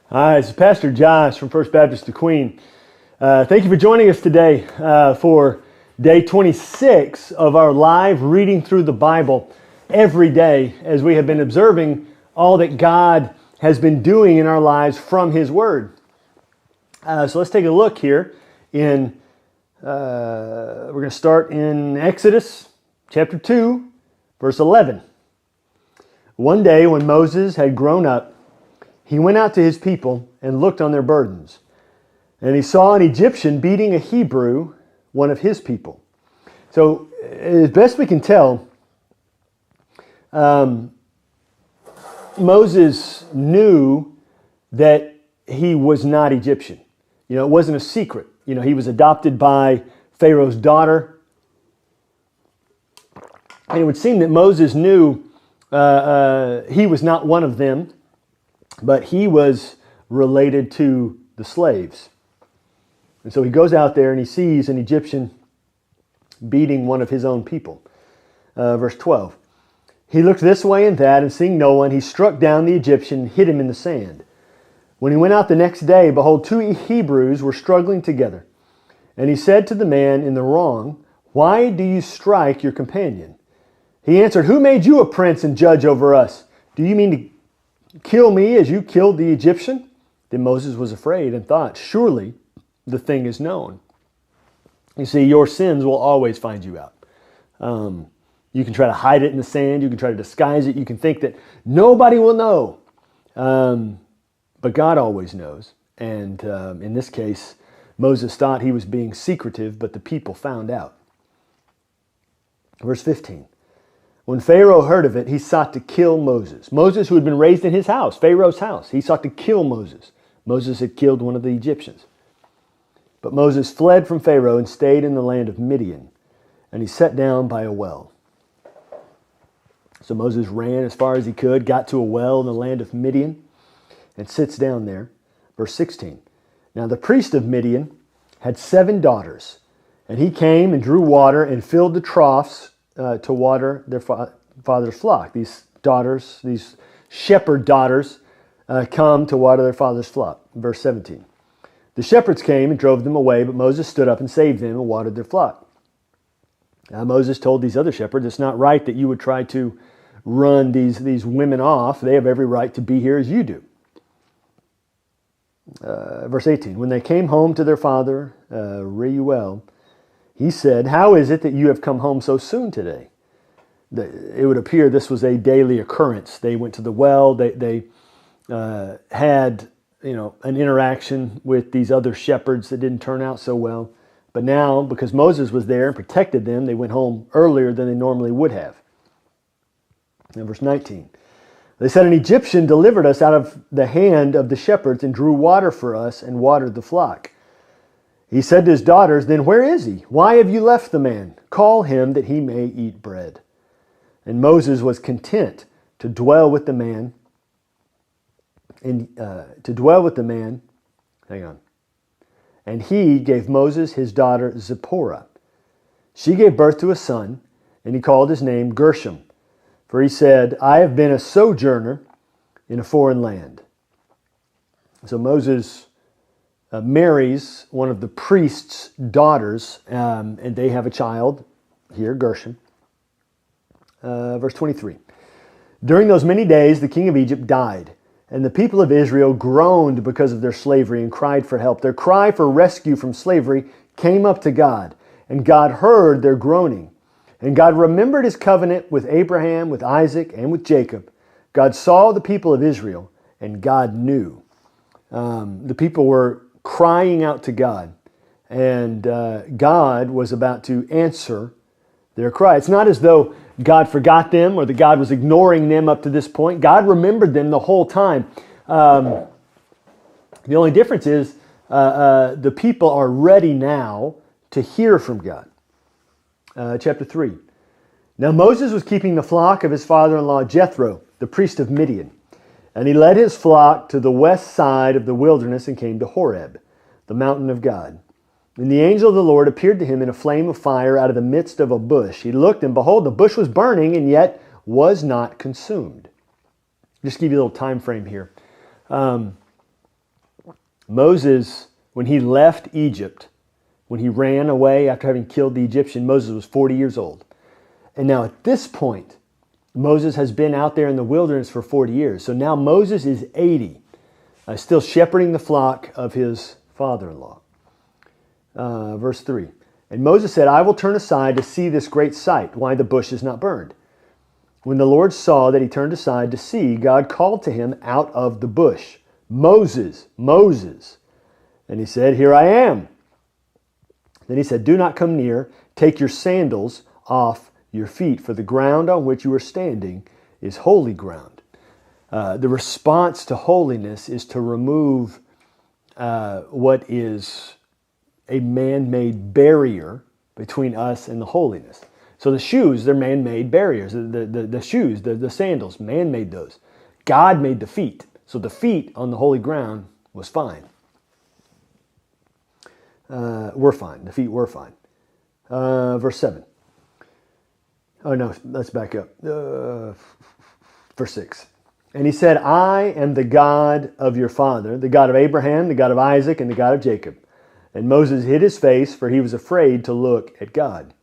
Hi, this is Pastor Josh from First Baptist of Queen. Thank you for joining us today for day 26 of our live reading through the Bible every day as we have been observing all that God has been doing in our lives from His Word. So let's take a look here in, we're going to start in Exodus chapter 2, verse 11. One day when Moses had grown up, he went out to his people and looked on their burdens. And he saw an Egyptian beating a Hebrew, one of his people. So, as best we can tell, Moses knew that he was not Egyptian. You know, it wasn't a secret. You know, he was adopted by Pharaoh's daughter. And it would seem that Moses knew he was not one of them, but he was related to the slaves. And so he goes out there and he sees an Egyptian beating one of his own people. Verse 12. He looked this way and that, and seeing no one, he struck down the Egyptian and hid him in the sand. When he went out the next day, behold, two Hebrews were struggling together. And he said to the man in the wrong, "Why do you strike your companion?" He answered, "Who made you a prince and judge over us? Do you mean to kill me as you killed the Egyptian?" Then Moses was afraid and thought, "Surely the thing is known." You see, your sins will always find you out. You can try to hide it in the sand. You can try to disguise it. You can think that nobody will know. But God always knows. And in this case, Moses thought he was being secretive, but the people found out. Verse 15. When Pharaoh heard of it, he sought to kill Moses. Moses, who had been raised in his house, Pharaoh's house, he sought to kill Moses. Moses had killed one of the Egyptians. But Moses fled from Pharaoh and stayed in the land of Midian, and he sat down by a well. So Moses ran as far as he could, got to a well in the land of Midian, and sits down there. Verse 16. Now the priest of Midian had 7 daughters, and he came and drew water and filled the troughs to water their father's flock. These daughters, these shepherd daughters, come to water their father's flock. Verse 17. The shepherds came and drove them away, but Moses stood up and saved them and watered their flock. Now Moses told these other shepherds, "It's not right that you would try to run these women off. They have every right to be here as you do." Verse 18. When they came home to their father, Reuel, he said, "How is it that you have come home so soon today?" It would appear this was a daily occurrence. They went to the well. They had an interaction with these other shepherds that didn't turn out so well. But now, because Moses was there and protected them, they went home earlier than they normally would have. Now, verse 19. They said, "An Egyptian delivered us out of the hand of the shepherds and drew water for us and watered the flock." He said to his daughters, "Then where is he? Why have you left the man? Call him that he may eat bread." And Moses was content to dwell with the man. And he gave Moses his daughter Zipporah. She gave birth to a son, and he called his name Gershom. For he said, "I have been a sojourner in a foreign land." So Moses marries one of the priest's daughters, and they have a child here, Gershom. Verse 23. During those many days, the king of Egypt died, and the people of Israel groaned because of their slavery and cried for help. Their cry for rescue from slavery came up to God, and God heard their groaning. And God remembered His covenant with Abraham, with Isaac, and with Jacob. God saw the people of Israel, and God knew. The people were crying out to God, and God was about to answer their cry. It's not as though God forgot them or that God was ignoring them up to this point. God remembered them the whole time. The only difference is the people are ready now to hear from God. Chapter 3. Now Moses was keeping the flock of his father-in-law Jethro, the priest of Midian. And he led his flock to the west side of the wilderness and came to Horeb, the mountain of God. And the angel of the Lord appeared to him in a flame of fire out of the midst of a bush. He looked, and behold, the bush was burning, and yet was not consumed. Just give you a little time frame here. Moses, when he left Egypt, when he ran away after having killed the Egyptian, Moses was 40 years old. And now at this point, Moses has been out there in the wilderness for 40 years. So now Moses is 80, still shepherding the flock of his father-in-law. Verse 3. And Moses said, I will turn aside to see this great sight, why the bush is not burned. When the Lord saw that he turned aside to see, God called to him out of the bush, Moses, Moses. And he said, Here I am. Then he said, Do not come near. Take your sandals off your feet, for the ground on which you are standing is holy ground. The response to holiness is to remove what is a man-made barrier between us and the holiness. So the shoes, they're man-made barriers. The shoes, the sandals, man made those. God made the feet. So the feet on the holy ground was fine. Were fine. The feet were fine. Verse 7. Oh no, let's back up. Verse 6. And he said, I am the God of your father, the God of Abraham, the God of Isaac, and the God of Jacob. And Moses hid his face, for he was afraid to look at God.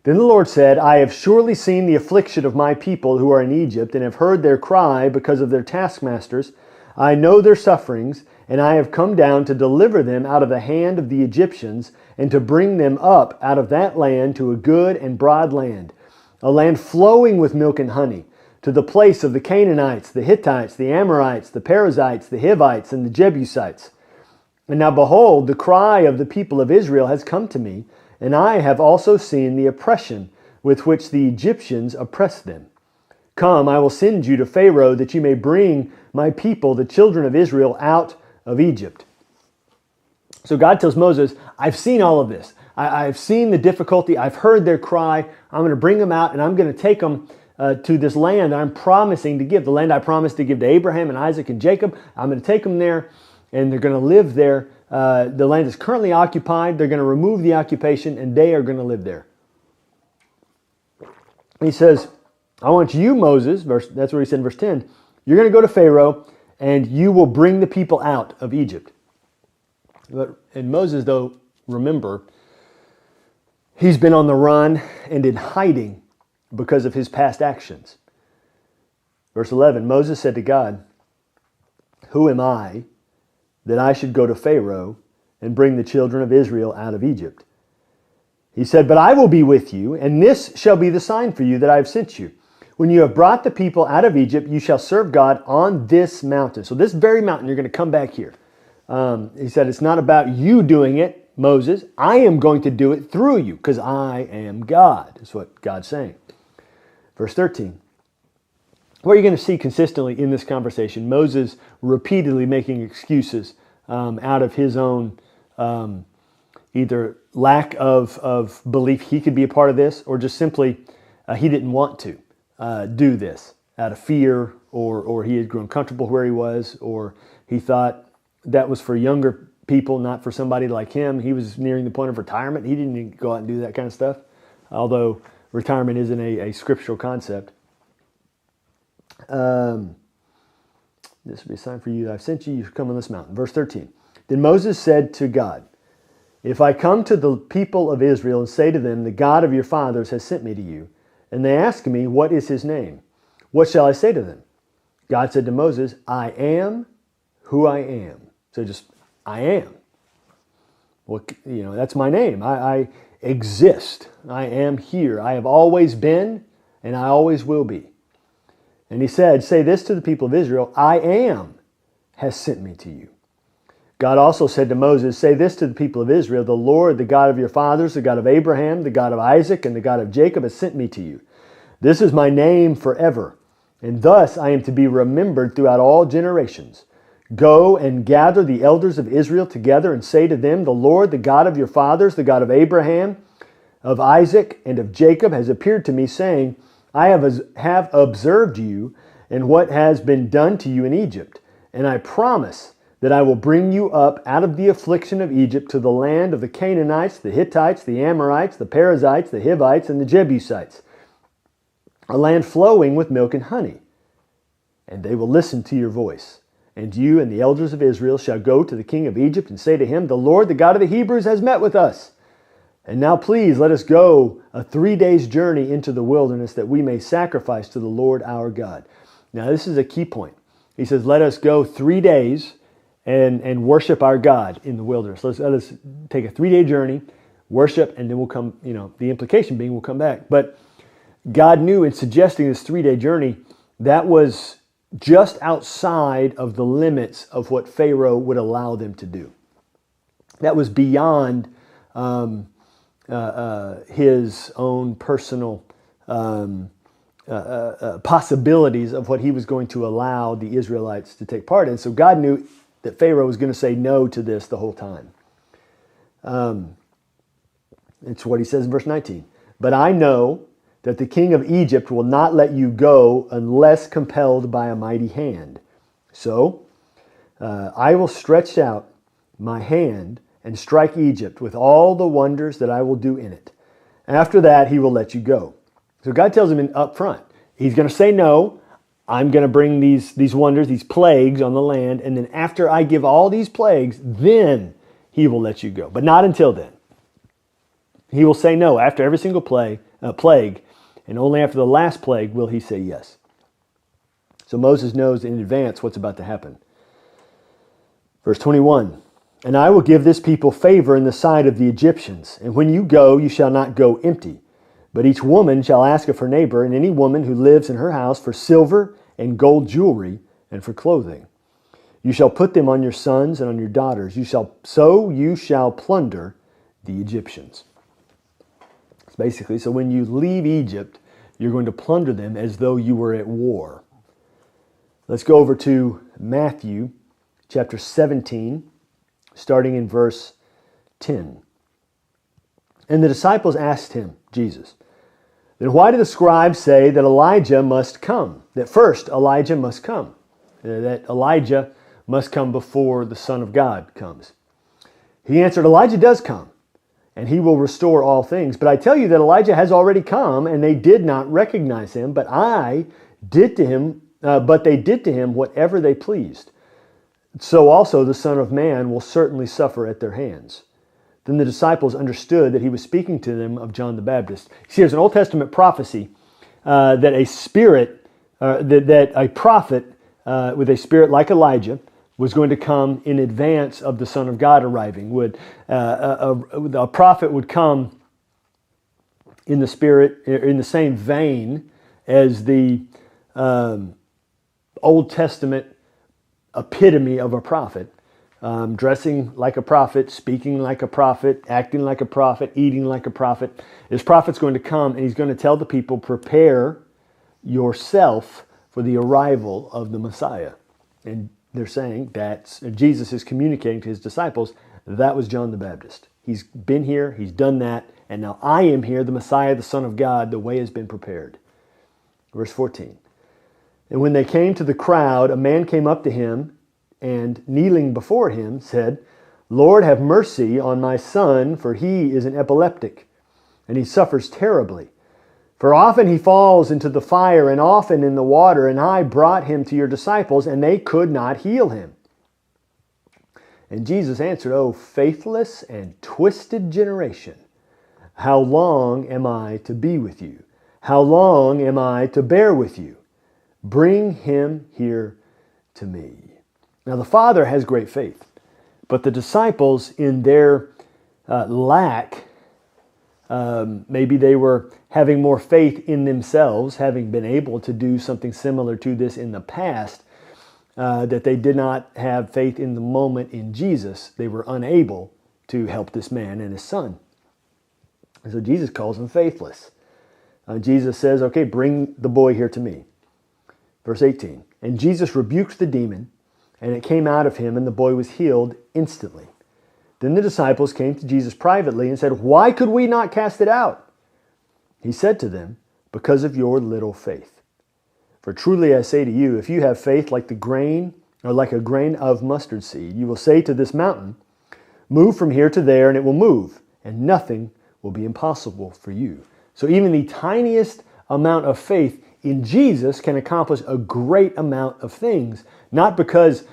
Then the Lord said, I have surely seen the affliction of my people who are in Egypt, and have heard their cry because of their taskmasters. I know their sufferings, and I have come down to deliver them out of the hand of the Egyptians, and to bring them up out of that land to a good and broad land, a land flowing with milk and honey, to the place of the Canaanites, the Hittites, the Amorites, the Perizzites, the Hivites, and the Jebusites. And now behold, the cry of the people of Israel has come to me, and I have also seen the oppression with which the Egyptians oppress them. Come, I will send you to Pharaoh, that you may bring my people, the children of Israel, out of Egypt. So God tells Moses, I've seen all of this. I've seen the difficulty. I've heard their cry. I'm going to bring them out, and I'm going to take them to this land I'm promising to give. The land I promised to give to Abraham and Isaac and Jacob. I'm going to take them there, and they're going to live there. The land is currently occupied. They're going to remove the occupation, and they are going to live there. He says, I want you, Moses, that's what he said in verse 10, you're going to go to Pharaoh, and you will bring the people out of Egypt. And Moses, though, remember, he's been on the run and in hiding because of his past actions. Verse 11, Moses said to God, Who am I that I should go to Pharaoh and bring the children of Israel out of Egypt? He said, But I will be with you, and this shall be the sign for you that I have sent you. When you have brought the people out of Egypt, you shall serve God on this mountain. So this very mountain, you're going to come back here. He said, it's not about you doing it, Moses. I am going to do it through you, because I am God, is what God's saying. Verse 13. What you're going to see consistently in this conversation, Moses repeatedly making excuses out of his own either lack of belief he could be a part of this, or just simply he didn't want to do this out of fear, or he had grown comfortable where he was, or he thought that was for younger people, not for somebody like him. He was nearing the point of retirement. He didn't need to go out and do that kind of stuff, although retirement isn't a scriptural concept. This will be a sign for you that I've sent you. You come on this mountain. Verse 13. Then Moses said to God, If I come to the people of Israel and say to them, The God of your fathers has sent me to you, and they ask me, What is his name? What shall I say to them? God said to Moses, I am who I am. So just, I am. Well, that's my name. I exist. I am here. I have always been, and I always will be. And he said, Say this to the people of Israel, I am has sent me to you. God also said to Moses, Say this to the people of Israel, The Lord, the God of your fathers, the God of Abraham, the God of Isaac, and the God of Jacob has sent me to you. This is my name forever, and thus I am to be remembered throughout all generations. Go and gather the elders of Israel together and say to them, The Lord, the God of your fathers, the God of Abraham, of Isaac, and of Jacob has appeared to me, saying, I have observed you and what has been done to you in Egypt, and I promise that I will bring you up out of the affliction of Egypt to the land of the Canaanites, the Hittites, the Amorites, the Perizzites, the Hivites, and the Jebusites, a land flowing with milk and honey. and they will listen to your voice. And you and the elders of Israel shall go to the king of Egypt and say to him, the Lord, the God of the Hebrews, has met with us. And now please let us go a 3 days journey into the wilderness that we may sacrifice to the Lord our God. Now this is a key point. He says, let us go 3 days and worship our God in the wilderness. Let us take a 3-day journey, worship, and then we'll come, the implication being we'll come back. But God knew in suggesting this 3-day journey, that was just outside of the limits of what Pharaoh would allow them to do. That was beyond his own personal possibilities of what he was going to allow the Israelites to take part in. So God knew that Pharaoh was going to say no to this the whole time. It's what he says in verse 19. But I know that the king of Egypt will not let you go unless compelled by a mighty hand. So I will stretch out my hand and strike Egypt with all the wonders that I will do in it. After that, he will let you go. So God tells him up front, he's going to say no. I'm going to bring these wonders, these plagues on the land. And then after I give all these plagues, then he will let you go. But not until then. He will say no after every single plague. And only after the last plague will he say yes. So Moses knows in advance what's about to happen. Verse 21, and I will give this people favor in the sight of the Egyptians. And when you go, you shall not go empty. But each woman shall ask of her neighbor and any woman who lives in her house for silver and gold jewelry and for clothing. You shall put them on your sons and on your daughters. You shall plunder the Egyptians. Basically, so when you leave Egypt, you're going to plunder them as though you were at war. Let's go over to Matthew chapter 17, starting in verse 10. And the disciples asked him, Jesus, then why do the scribes say that Elijah must come? That first Elijah must come. That Elijah must come before the Son of God comes. He answered, Elijah does come, and he will restore all things. But I tell you that Elijah has already come, and they did not recognize him, but they did to him whatever they pleased. So also the Son of Man will certainly suffer at their hands. Then the disciples understood that he was speaking to them of John the Baptist. See, there's an Old Testament prophecy that a prophet with a spirit like Elijah was going to come in advance of the Son of God arriving. A prophet would come in the spirit, in the same vein as the Old Testament epitome of a prophet, dressing like a prophet, speaking like a prophet, acting like a prophet, eating like a prophet. This prophet's going to come and he's going to tell the people, prepare yourself for the arrival of the Messiah. And they're saying that Jesus is communicating to his disciples, that was John the Baptist. He's been here, he's done that, and now I am here, the Messiah, the Son of God, the way has been prepared. Verse 14. And when they came to the crowd, a man came up to him and kneeling before him said, Lord, have mercy on my son, for he is an epileptic, and he suffers terribly. For often he falls into the fire and often in the water, and I brought him to your disciples, and they could not heal him. And Jesus answered, O faithless and twisted generation, how long am I to be with you? How long am I to bear with you? Bring him here to me. Now the Father has great faith, but the disciples in their lack, maybe they were having more faith in themselves, having been able to do something similar to this in the past, that they did not have faith in the moment in Jesus. They were unable to help this man and his son. And so Jesus calls them faithless. Jesus says, okay, bring the boy here to me. Verse 18, and Jesus rebuked the demon, and it came out of him, and the boy was healed instantly. Then the disciples came to Jesus privately and said, why could we not cast it out? He said to them, because of your little faith. For truly I say to you, if you have faith like the grain, or like a grain of mustard seed, you will say to this mountain, move from here to there, and it will move, and nothing will be impossible for you. So even the tiniest amount of faith in Jesus can accomplish a great amount of things, not because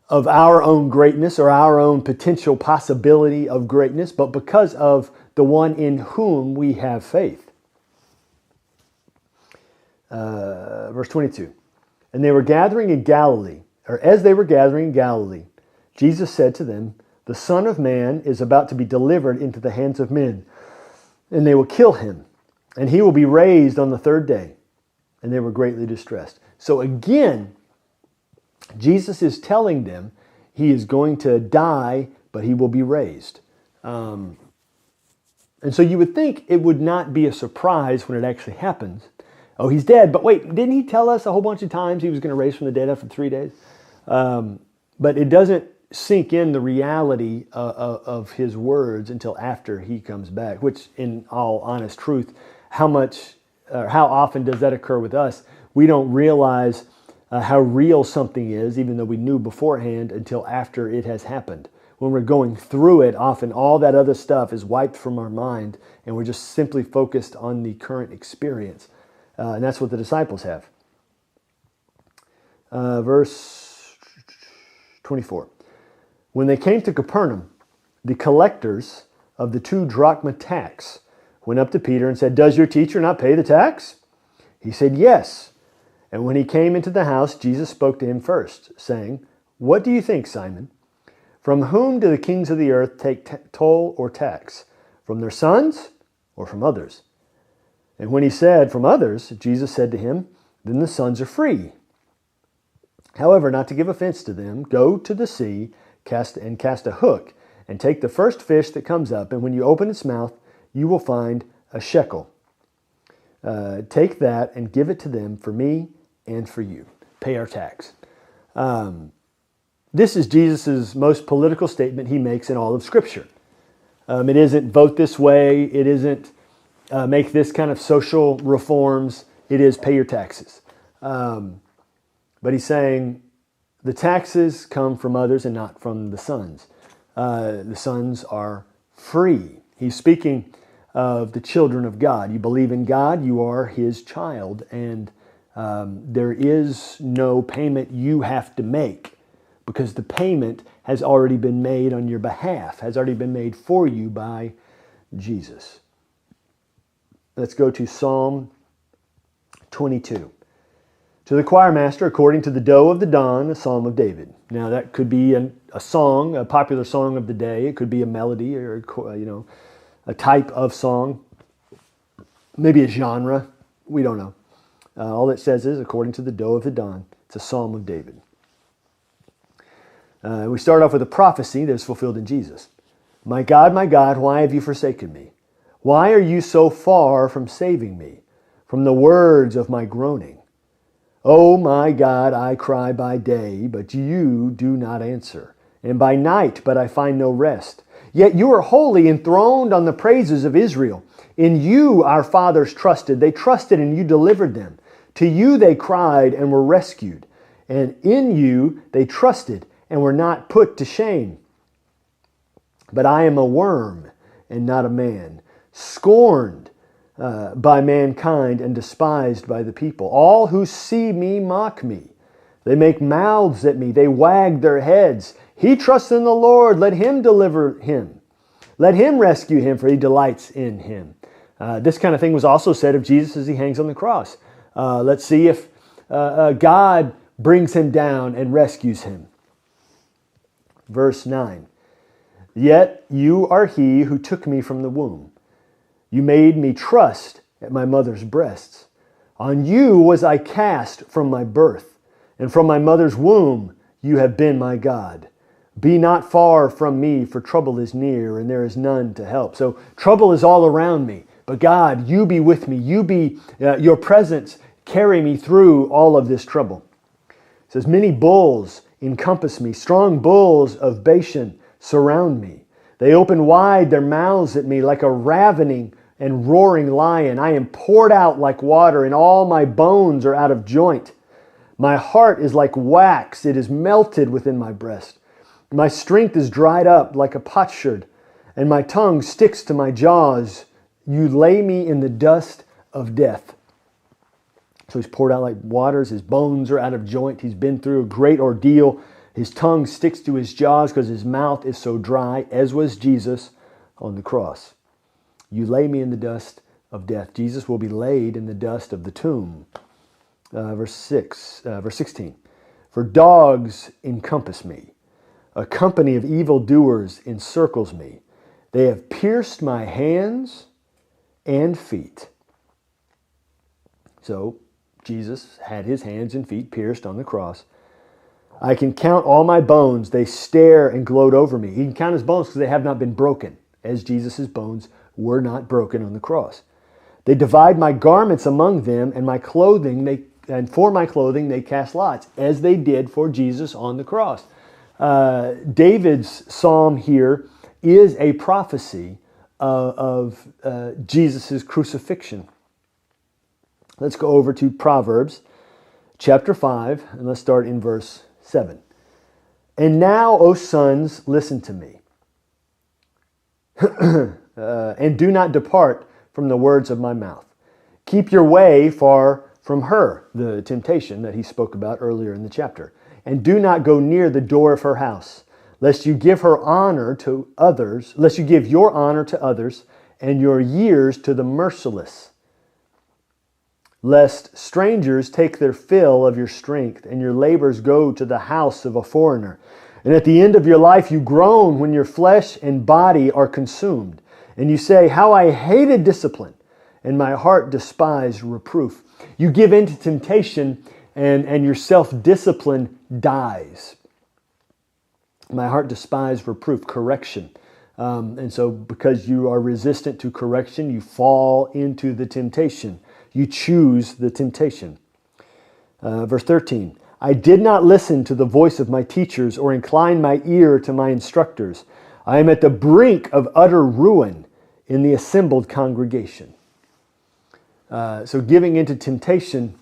of our own greatness or our own potential possibility of greatness, but because of the one in whom we have faith. Verse 22. And they were gathering in Galilee, or as they were gathering in Galilee, Jesus said to them, "The Son of Man is about to be delivered into the hands of men, and they will kill him, and he will be raised on the third day." And they were greatly distressed. So again, Jesus is telling them he is going to die, but he will be raised. And so you would think it would not be a surprise when it actually happens. Oh, he's dead, but wait, didn't he tell us a whole bunch of times he was going to raise from the dead after 3 days? But it doesn't sink in the reality of his words until after he comes back, which in all honest truth, how often does that occur with us? We don't realize how real something is, even though we knew beforehand, until after it has happened. When we're going through it, often all that other stuff is wiped from our mind, and we're just simply focused on the current experience. And that's what the disciples have. Verse 24. When they came to Capernaum, the collectors of the 2 drachma tax went up to Peter and said, "Does your teacher not pay the tax?" He said, "Yes." And when he came into the house, Jesus spoke to him first, saying, "What do you think, Simon? From whom do the kings of the earth take toll or tax? From their sons or from others?" And when he said, "From others," Jesus said to him, "Then the sons are free. However, not to give offense to them, go to the sea, cast a hook, and take the first fish that comes up, and when you open its mouth, you will find a shekel. Take that and give it to them for me and for you." Pay our tax. This is Jesus' most political statement he makes in all of Scripture. It isn't vote this way. It isn't make this kind of social reforms. It is pay your taxes. But he's saying the taxes come from others and not from the sons. The sons are free. He's speaking of the children of God. You believe in God, you are his child, and there is no payment you have to make, because the payment has already been made on your behalf, has already been made for you by Jesus. Let's go to Psalm 22. To the choir master, according to the doe of the dawn, a psalm of David. Now that could be a song, a popular song of the day. It could be a melody or a type of song, maybe a genre. We don't know. All it says is, according to the doe of the dawn. It's a psalm of David. We start off with a prophecy that is fulfilled in Jesus. My God, why have you forsaken me? Why are you so far from saving me, from the words of my groaning? Oh my God, I cry by day, but you do not answer, and by night, but I find no rest. Yet you are holy, enthroned on the praises of Israel. In you our fathers trusted. They trusted and you delivered them. To you they cried and were rescued. And in you they trusted and were not put to shame. But I am a worm and not a man, scorned by mankind and despised by the people. All who see me mock me. They make mouths at me. They wag their heads. He trusts in the Lord. Let him deliver him. Let him rescue him, for he delights in him. This kind of thing was also said of Jesus as he hangs on the cross. Let's see if God brings him down and rescues him. Verse 9. Yet you are he who took me from the womb. You made me trust at my mother's breasts. On you was I cast from my birth, and from my mother's womb you have been my God. Be not far from me, for trouble is near, and there is none to help. So trouble is all around me, but God, you be with me. You be your presence carry me through all of this trouble. It says, many bulls encompass me. Strong bulls of Bashan surround me. They open wide their mouths at me like a ravening and roaring lion. I am poured out like water, and all my bones are out of joint. My heart is like wax. It is melted within my breast. My strength is dried up like a potsherd, and my tongue sticks to my jaws. You lay me in the dust of death. So he's poured out like waters. His bones are out of joint. He's been through a great ordeal. His tongue sticks to his jaws because his mouth is so dry, as was Jesus on the cross. You lay me in the dust of death. Jesus will be laid in the dust of the tomb. Verse 16. For dogs encompass me. A company of evildoers encircles me. They have pierced my hands and feet. So Jesus had his hands and feet pierced on the cross. I can count all my bones. They stare and gloat over me. He can count his bones because they have not been broken, as Jesus' bones were not broken on the cross. They divide my garments among them, and for my clothing they cast lots, as they did for Jesus on the cross. David's psalm here is a prophecy of Jesus' crucifixion. Let's go over to Proverbs chapter 5, and let's start in verse 7. And now, O sons, listen to me, and do not depart from the words of my mouth. Keep your way far from her, the temptation that he spoke about earlier in the chapter. And do not go near the door of her house, lest you give her honor to others, lest you give your honor to others, and your years to the merciless. Lest strangers take their fill of your strength, and your labors go to the house of a foreigner. And at the end of your life you groan when your flesh and body are consumed. And you say, how I hated discipline, and my heart despised reproof. You give in to temptation, and your self-discipline dies. My heart despised reproof, correction. And so because you are resistant to correction, you fall into the temptation. You choose the temptation. Verse 13, I did not listen to the voice of my teachers or incline my ear to my instructors. I am at the brink of utter ruin in the assembled congregation. So giving into temptation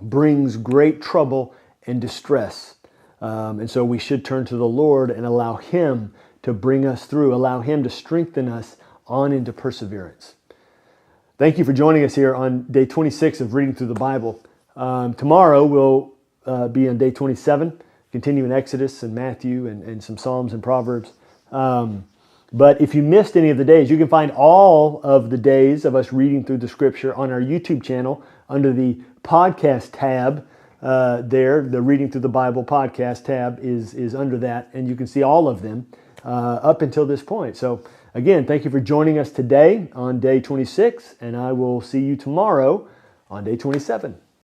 brings great trouble and distress. And so we should turn to the Lord and allow Him to bring us through, allow Him to strengthen us on into perseverance. Thank you for joining us here on day 26 of Reading Through the Bible. Tomorrow we'll be on day 27, continue in Exodus and Matthew and some Psalms and Proverbs. But if you missed any of the days, you can find all of the days of us reading through the Scripture on our YouTube channel under the podcast tab. There, the Reading Through the Bible podcast tab is under that, and you can see all of them up until this point. So again, thank you for joining us today on day 26, and I will see you tomorrow on day 27.